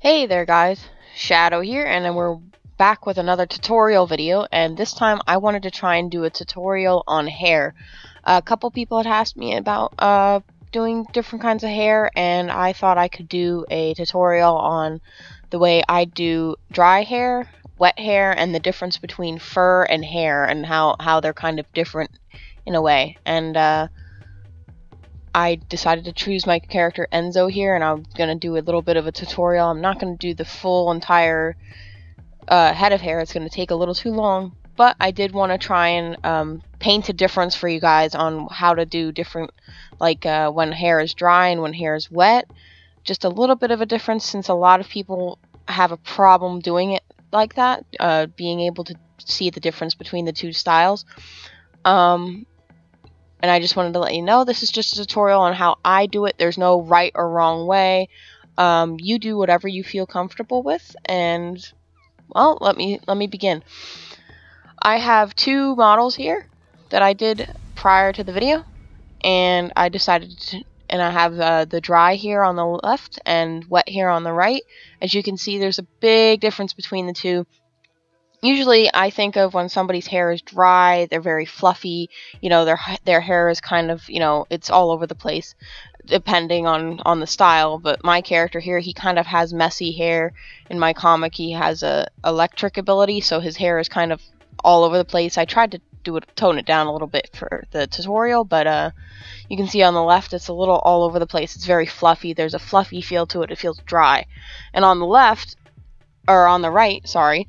Hey there guys, Shadow here, and then we're back with another tutorial video, and this time I wanted to try and do a tutorial on hair. A couple people had asked me about doing different kinds of hair, and I thought I could do a tutorial on the way I do dry hair, wet hair, and the difference between fur and hair, and how they're kind of different in a way. And I decided to choose my character Enzo here, and I'm going to do a little bit of a tutorial. I'm not going to do the full entire head of hair. It's going to take a little too long, but I did want to try and paint a difference for you guys on how to do different, like when hair is dry and when hair is wet. Just a little bit of a difference, since a lot of people have a problem doing it like that, being able to see the difference between the two styles. And I just wanted to let you know this is just a tutorial on how I do it. There's no right or wrong way. You do whatever you feel comfortable with, and well, let me begin. I have two models here that I did prior to the video, and I decided to, and I have the dry here on the left and wet here on the right. As you can see, there's a big difference between the two. Usually I think of when somebody's hair is dry, they're very fluffy, you know, their hair is kind of, you know, it's all over the place depending on the style. But my character here, he kind of has messy hair. In my comic, he has a electric ability, so his hair is kind of all over the place. I tried to tone it down a little bit for the tutorial, but you can see on the left it's a little all over the place. It's very fluffy. There's a fluffy feel to it. It feels dry. And on the left, or on the right, sorry,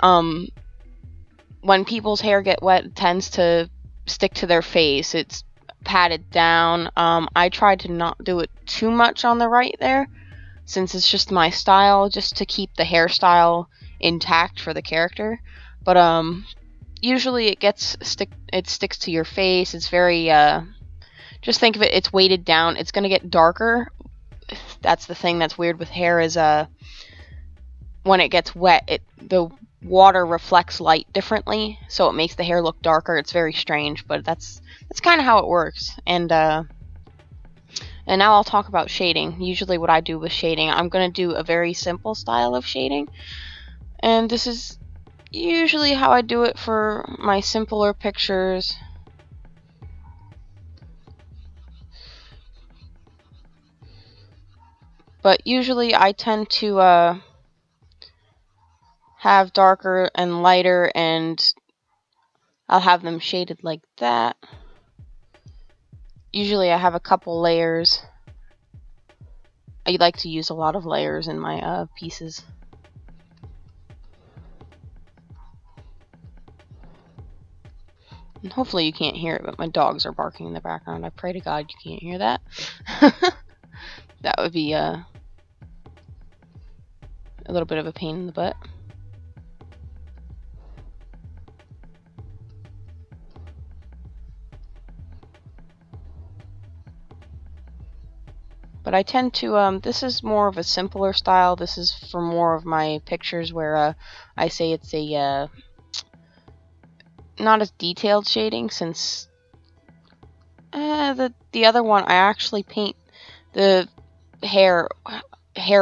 when people's hair get wet, it tends to stick to their face. It's patted down. I tried to not do it too much on the right there, since it's just my style, just to keep the hairstyle intact for the character. But usually it sticks to your face. It's very just think of it, it's weighted down. It's gonna get darker. That's the thing that's weird with hair, is when it gets wet, the water reflects light differently, so it makes the hair look darker. It's very strange, but that's kind of how it works. And now I'll talk about shading. Usually what I do with shading, I'm going to do a very simple style of shading, and this is usually how I do it for my simpler pictures. But usually I tend to have darker and lighter, and I'll have them shaded like that. Usually I have a couple layers. I like to use a lot of layers in my pieces. And hopefully you can't hear it, but my dogs are barking in the background. I pray to God you can't hear that. That would be a little bit of a pain in the butt. But I tend to, this is more of a simpler style. This is for more of my pictures where I say it's a, not as detailed shading, since the other one I actually paint the hair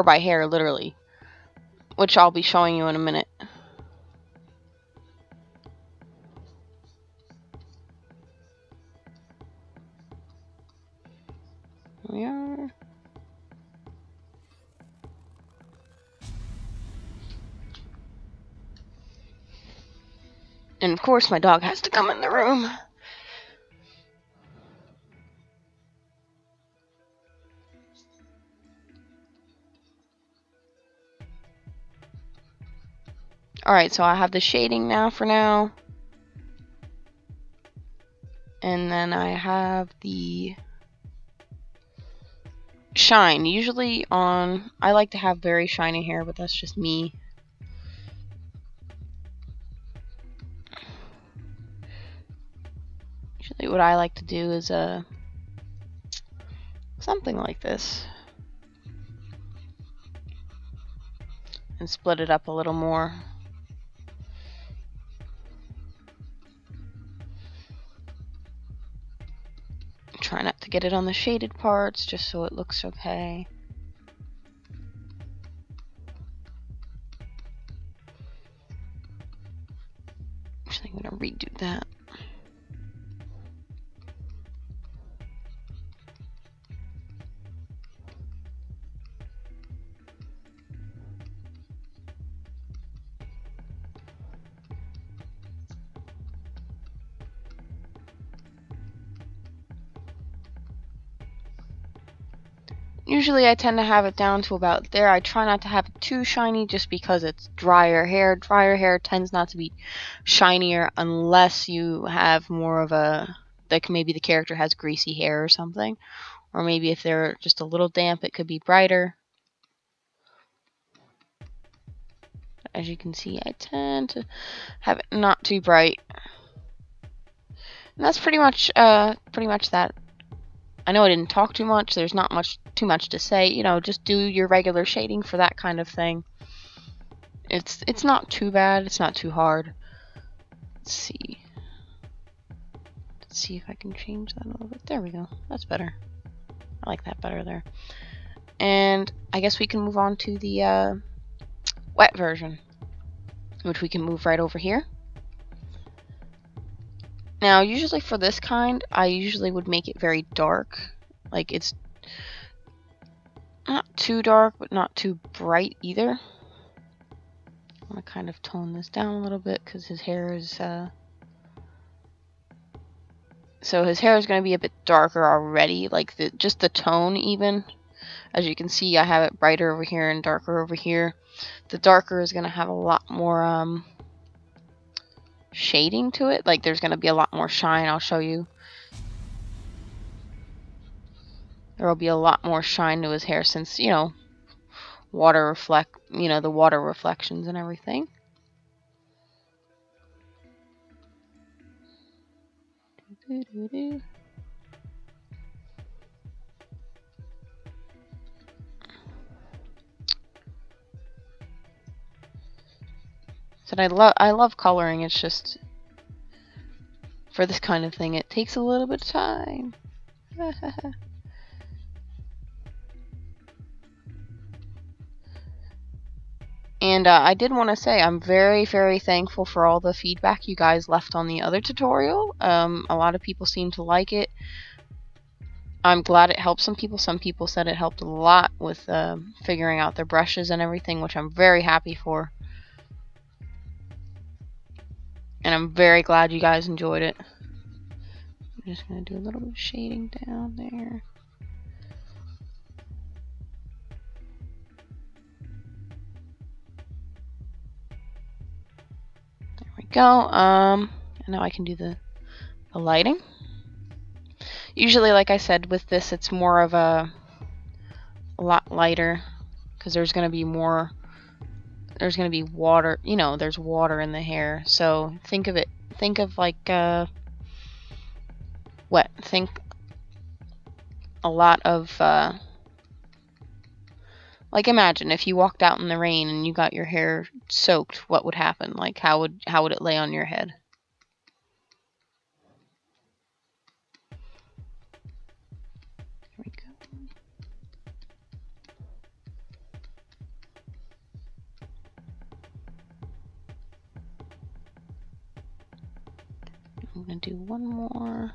by hair, literally, which I'll be showing you in a minute. Here we are. And of course my dog has to come in the room. Alright, so I have the shading now for now. And then I have the shine. Usually I like to have very shiny hair, but that's just me. Usually what I like to do is something like this, and split it up a little more. Try not to get it on the shaded parts, just so it looks okay. Actually, I'm gonna redo that. Usually I tend to have it down to about there. I try not to have it too shiny just because it's drier hair. Drier hair tends not to be shinier unless you have more of a, like maybe the character has greasy hair or something. Or maybe if they're just a little damp, it could be brighter. As you can see, I tend to have it not too bright. And that's pretty much that. I know I didn't talk too much. There's not too much to say. You know, just do your regular shading for that kind of thing. It's not too bad. It's not too hard. Let's see. Let's see if I can change that a little bit. There we go. That's better. I like that better there. And I guess we can move on to the wet version, which we can move right over here. Now, usually for this kind, I usually would make it very dark. Like, it's not too dark, but not too bright either. I'm going to kind of tone this down a little bit because his hair is... So his hair is going to be a bit darker already, like just the tone even. As you can see, I have it brighter over here and darker over here. The darker is going to have a lot more... shading to it. Like there's going to be a lot more shine. I'll show you. There will be a lot more shine to his hair since, you know, the water reflections and everything. So I love coloring. It's just for this kind of thing, it takes a little bit of time. And I did want to say I'm very, very thankful for all the feedback you guys left on the other tutorial. A lot of people seem to like it. I'm glad it helped some people. Some people said it helped a lot with figuring out their brushes and everything, which I'm very happy for. And I'm very glad you guys enjoyed it. I'm just going to do a little bit of shading down there. There we go. And now I can do the lighting. Usually, like I said, with this, it's more of a lot lighter because there's going to be more. There's going to be water. You know, there's water in the hair. So think of it. Think of like wet. Think a lot of like imagine if you walked out in the rain and you got your hair soaked. What would happen? Like how would it lay on your head? I'm going to do one more.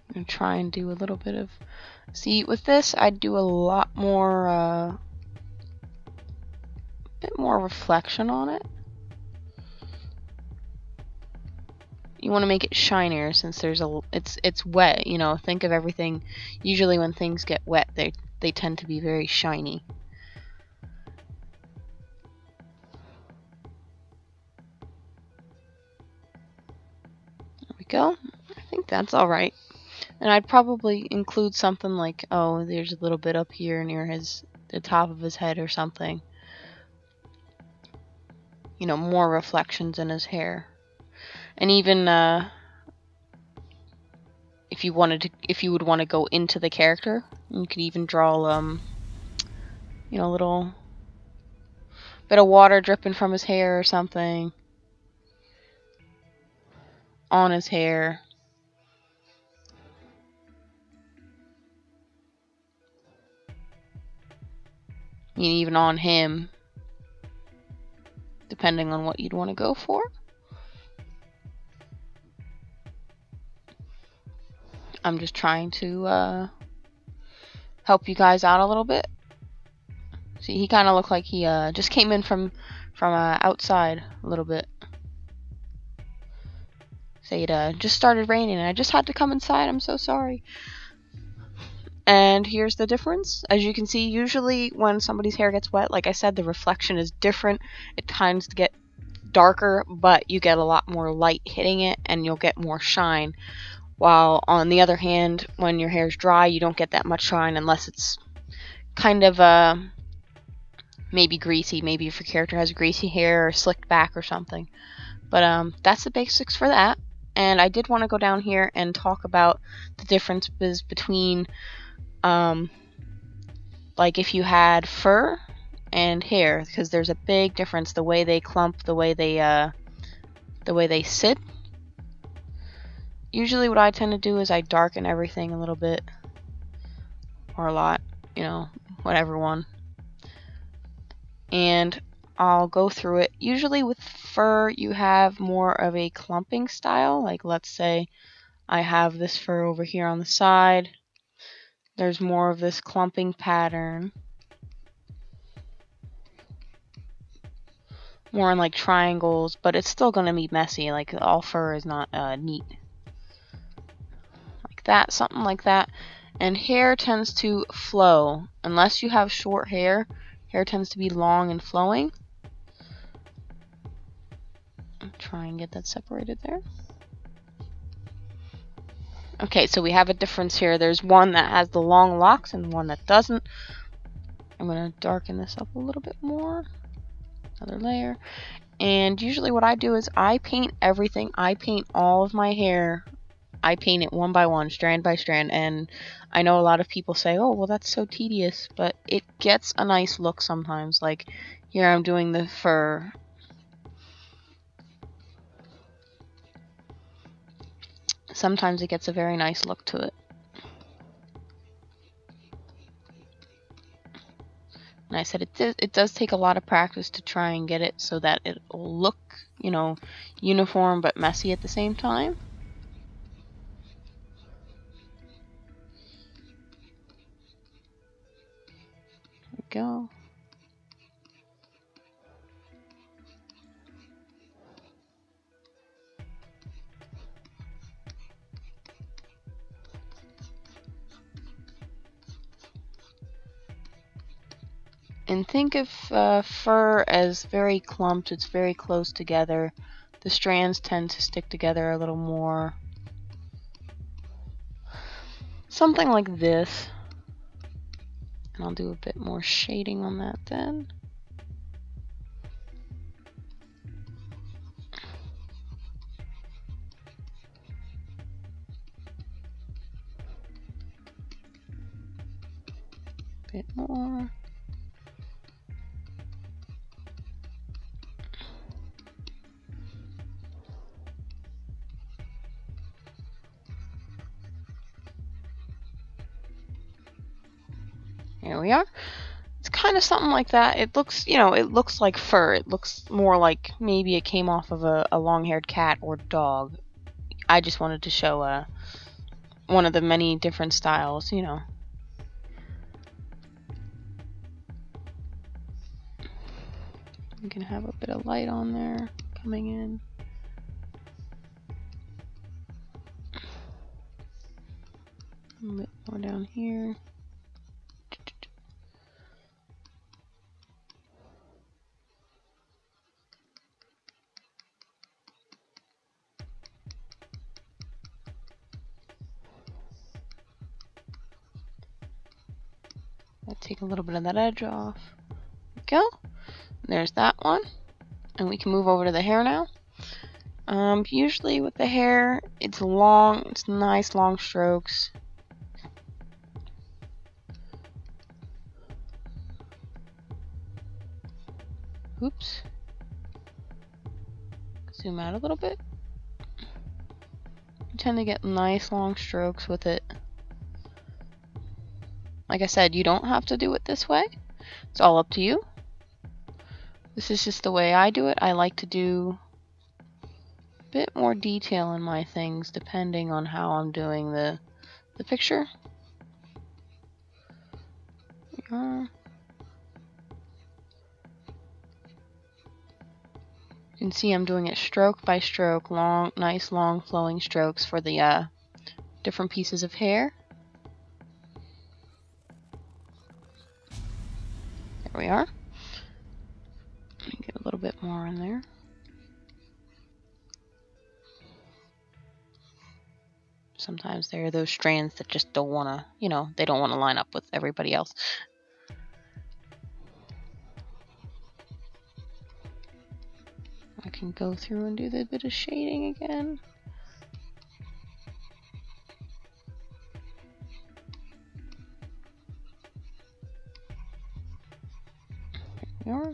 I'm going to try and do a little bit of... See, with this, I'd do a lot more... a bit more reflection on it. You want to make it shinier since there's a... It's wet, you know. Think of everything... Usually when things get wet, they tend to be very shiny. Go. I think that's alright. And I'd probably include something like, oh, there's a little bit up here near the top of his head or something. You know, more reflections in his hair. And even if you would want to go into the character, you could even draw you know, a little bit of water dripping from his hair or something. On his hair. I mean, even on him. depending on what you'd want to go for. I'm just trying to help you guys out a little bit. See, he kind of looked like he just came in from outside a little bit. Say it just started raining and I just had to come inside. I'm so sorry. And here's the difference. As you can see, usually when somebody's hair gets wet, like I said, the reflection is different. It tends to get darker, but you get a lot more light hitting it and you'll get more shine. While on the other hand, when your hair's dry, you don't get that much shine unless it's kind of maybe greasy. Maybe if your character has greasy hair or slicked back or something. But that's the basics for that. And I did want to go down here and talk about the differences between like if you had fur and hair, because there's a big difference the way they clump, the way they sit. Usually what I tend to do is I darken everything a little bit, or a lot, you know, whatever one. And I'll go through it. Usually with fur you have more of a clumping style. Like let's say I have this fur over here on the side. There's more of this clumping pattern. More in like triangles, but it's still going to be messy. Like all fur is not neat. Like that, something like that. And hair tends to flow. Unless you have short hair, hair tends to be long and flowing. Try and get that separated there. Okay, so we have a difference here. There's one that has the long locks and one that doesn't. I'm going to darken this up a little bit more. Another layer. And usually what I do is I paint everything. I paint all of my hair. I paint it one by one, strand by strand. And I know a lot of people say, oh, well, that's so tedious. But it gets a nice look sometimes. Like here I'm doing the fur. Sometimes it gets a very nice look to it. And I said it does take a lot of practice to try and get it so that it will look, you know, uniform but messy at the same time. There we go. And think of fur as very clumped. It's very close together. The strands tend to stick together a little more. Something like this. And I'll do a bit more shading on that then. A bit more. Here we are. It's kind of something like that. It looks, you know, it looks like fur. It looks more like maybe it came off of a long-haired cat or dog. I just wanted to show one of the many different styles, you know. You can have a bit of light on there coming in. A bit more down here. Take a little bit of that edge off. There we go. There's that one. And we can move over to the hair now. Usually with the hair, it's long, it's nice long strokes. Oops. Zoom out a little bit. You tend to get nice long strokes with it. Like I said, you don't have to do it this way. It's all up to you. This is just the way I do it. I like to do a bit more detail in my things depending on how I'm doing the picture. You can see I'm doing it stroke by stroke, long, nice long flowing strokes for the different pieces of hair. There we are. Let me get a little bit more in there. Sometimes there are those strands that just don't want to, you know, they don't want to line up with everybody else. I can go through and do the bit of shading again. There we are.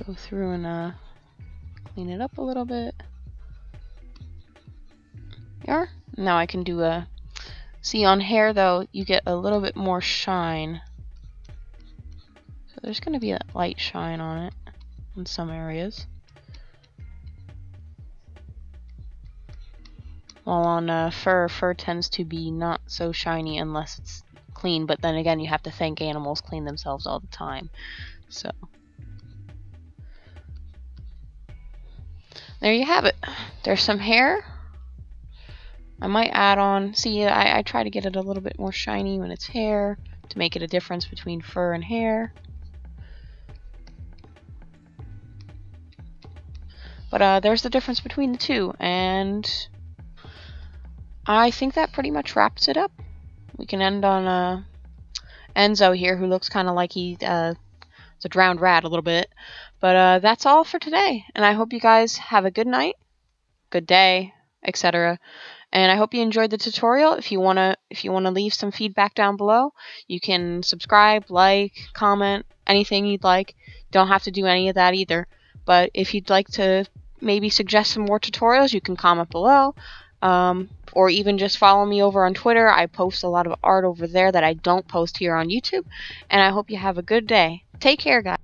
Go through and clean it up a little bit. There. Now I can do a... See, on hair though, you get a little bit more shine. So there's going to be that light shine on it in some areas. While on fur tends to be not so shiny unless it's clean, but then again, you have to think animals clean themselves all the time. So there you have it. There's some hair. I might add on, see, I try to get it a little bit more shiny when it's hair to make it a difference between fur and hair. But there's the difference between the two, and I think that pretty much wraps it up. We can end on Enzo here, who looks kind of like he's a drowned rat a little bit. But that's all for today, and I hope you guys have a good night, good day, etc. And I hope you enjoyed the tutorial. If you wanna leave some feedback down below, you can subscribe, like, comment, anything you'd like. Don't have to do any of that either. But if you'd like to maybe suggest some more tutorials, you can comment below. Or even just follow me over on Twitter. I post a lot of art over there that I don't post here on YouTube. And I hope you have a good day. Take care, guys.